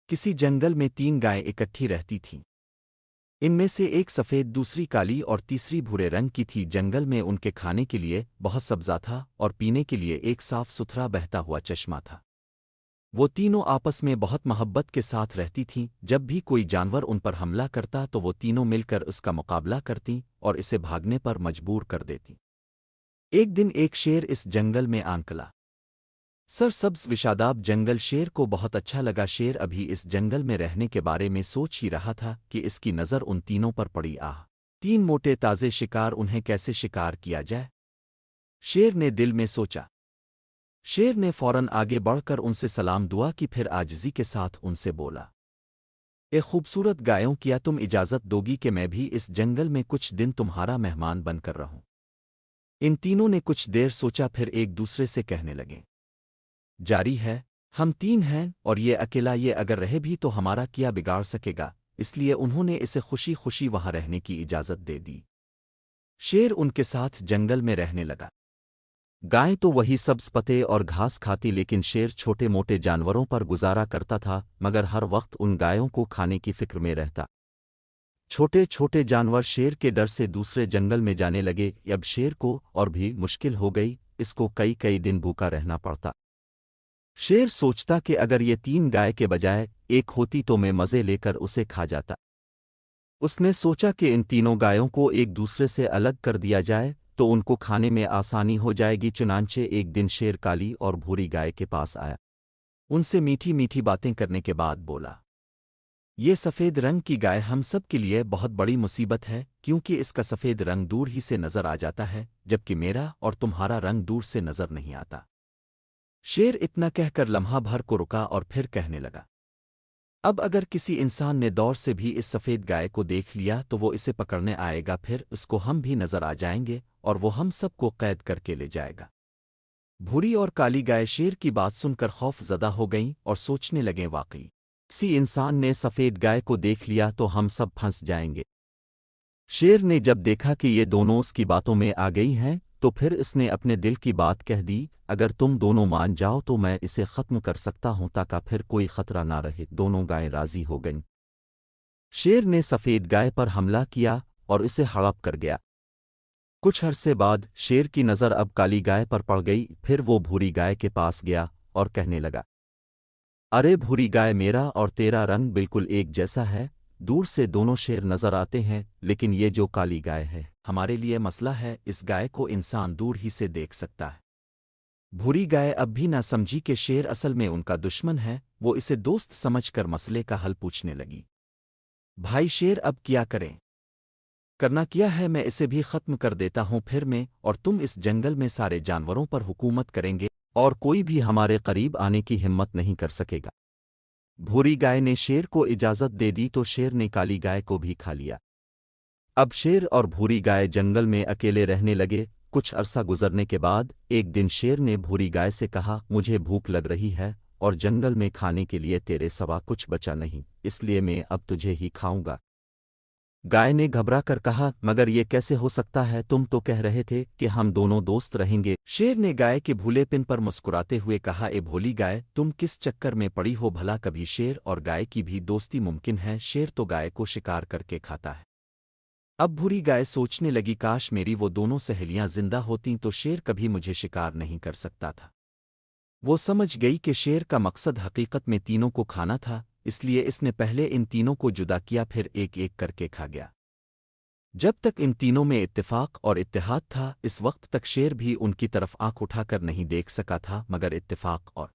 کسی جنگل میں 3 گائیں اکٹھی رہتی تھیں۔ ان میں سے ایک سفید، دوسری کالی اور تیسری بھورے رنگ کی تھی۔ جنگل میں ان کے کھانے کے لیے بہت سبزہ تھا اور پینے کے لیے ایک صاف ستھرا بہتا ہوا چشمہ تھا۔ وہ تینوں آپس میں بہت محبت کے ساتھ رہتی تھیں۔ جب بھی کوئی جانور ان پر حملہ کرتا تو وہ تینوں مل کر اس کا مقابلہ کرتیں اور اسے بھاگنے پر مجبور کر دیتیں۔ ایک دن ایک شیر اس جنگل میں آن کلا۔ سرسبز وشاداب جنگل شیر کو بہت اچھا لگا۔ شیر ابھی اس جنگل میں رہنے کے بارے میں سوچ ہی رہا تھا کہ اس کی نظر ان تینوں پر پڑی۔ 3 موٹے تازے شکار، انہیں کیسے شکار کیا جائے؟ شیر نے دل میں سوچا۔ شیر نے فوراً آگے بڑھ کر ان سے سلام دعا کی، پھر عاجزی کے ساتھ ان سے بولا، اے خوبصورت گایوں، کیا تم اجازت دوگی کہ میں بھی اس جنگل میں کچھ دن تمہارا مہمان بن کر رہوں؟ ان تینوں نے کچھ دیر سوچا، پھر ایک دوسرے سے کہنے لگے، جاری ہے، ہم 3 ہیں اور یہ اکیلا، یہ اگر رہے بھی تو ہمارا کیا بگاڑ سکے گا؟ اس لیے انہوں نے اسے خوشی خوشی وہاں رہنے کی اجازت دے دی۔ شیر ان کے ساتھ جنگل میں رہنے لگا۔ گائیں تو وہی سبز پتے اور گھاس کھاتی، لیکن شیر چھوٹے موٹے جانوروں پر گزارا کرتا تھا، مگر ہر وقت ان گایوں کو کھانے کی فکر میں رہتا۔ چھوٹے چھوٹے جانور شیر کے ڈر سے دوسرے جنگل میں جانے لگے۔ اب شیر کو اور بھی مشکل ہو گئی، اس کو کئی دن بھوکا رہنا پڑتا۔ شیر سوچتا کہ اگر یہ 3 گائے کے بجائے ایک ہوتی تو میں مزے لے کر اسے کھا جاتا۔ اس نے سوچا کہ ان تینوں گایوں کو ایک دوسرے سے الگ کر دیا جائے تو ان کو کھانے میں آسانی ہو جائے گی۔ چنانچہ ایک دن شیر کالی اور بھوری گائے کے پاس آیا۔ ان سے میٹھی میٹھی باتیں کرنے کے بعد بولا، یہ سفید رنگ کی گائے ہم سب کے لیے بہت بڑی مصیبت ہے، کیونکہ اس کا سفید رنگ دور ہی سے نظر آ جاتا ہے، جبکہ میرا اور تمہارا رنگ دور سے نظر نہیں آتا۔ شیر اتنا کہہ کر لمحہ بھر کو رکا اور پھر کہنے لگا، اب اگر کسی انسان نے دور سے بھی اس سفید گائے کو دیکھ لیا تو وہ اسے پکڑنے آئے گا، پھر اس کو ہم بھی نظر آ جائیں گے اور وہ ہم سب کو قید کر کے لے جائے گا۔ بھوری اور کالی گائے شیر کی بات سن کر خوف زدہ ہو گئیں اور سوچنے لگیں، واقعی کسی انسان نے سفید گائے کو دیکھ لیا تو ہم سب پھنس جائیں گے۔ شیر نے جب دیکھا کہ یہ دونوں اس کی باتوں میں آ گئی ہیں تو پھر اس نے اپنے دل کی بات کہہ دی، اگر تم دونوں مان جاؤ تو میں اسے ختم کر سکتا ہوں تاکہ پھر کوئی خطرہ نہ رہے۔ دونوں گائیں راضی ہو گئیں۔ شیر نے سفید گائے پر حملہ کیا اور اسے ہڑپ کر گیا۔ کچھ عرصے بعد شیر کی نظر اب کالی گائے پر پڑ گئی، پھر وہ بھوری گائے کے پاس گیا اور کہنے لگا، ارے بھوری گائے، میرا اور تیرا رنگ بالکل ایک جیسا ہے، دور سے دونوں شیر نظر آتے ہیں، لیکن یہ جو کالی گائے ہے ہمارے لیے مسئلہ ہے، اس گائے کو انسان دور ہی سے دیکھ سکتا ہے۔ بھوری گائے اب بھی نہ سمجھی کہ شیر اصل میں ان کا دشمن ہے، وہ اسے دوست سمجھ کر مسئلے کا حل پوچھنے لگی، بھائی شیر، اب کیا کریں؟ کرنا کیا ہے، میں اسے بھی ختم کر دیتا ہوں، پھر میں اور تم اس جنگل میں سارے جانوروں پر حکومت کریں گے اور کوئی بھی ہمارے قریب آنے کی ہمت نہیں کر سکے گا۔ بھوری گائے نے شیر کو اجازت دے دی تو شیر نے کالی گائے کو بھی کھا لیا۔ اب شیر اور بھوری گائے جنگل میں اکیلے رہنے لگے۔ کچھ عرصہ گزرنے کے بعد ایک دن شیر نے بھوری گائے سے کہا، مجھے بھوک لگ رہی ہے اور جنگل میں کھانے کے لیے تیرے سوا کچھ بچا نہیں، اس لیے میں اب تجھے ہی کھاؤں گا۔ گائے نے گھبرا کر کہا، مگر یہ کیسے ہو سکتا ہے، تم تو کہہ رہے تھے کہ ہم دونوں دوست رہیں گے۔ شیر نے گائے کے بھولے پن پر مسکراتے ہوئے کہا، اے بھولی گائے، تم کس چکر میں پڑی ہو؟ بھلا کبھی شیر اور گائے کی بھی دوستی ممکن ہے؟ شیر تو گائے کو شکار کر کے کھاتا ہے۔ اب بھوری گائے سوچنے لگی، کاش میری وہ دونوں سہیلیاں زندہ ہوتیں تو شیر کبھی مجھے شکار نہیں کر سکتا تھا۔ وہ سمجھ گئی کہ شیر کا مقصد حقیقت میں تینوں کو کھانا تھا، اس لیے اس نے پہلے ان تینوں کو جدا کیا، پھر ایک ایک کر کے کھا گیا۔ جب تک ان تینوں میں اتفاق اور اتحاد تھا، اس وقت تک شیر بھی ان کی طرف آنکھ اٹھا کر نہیں دیکھ سکا تھا، مگر اتفاق اور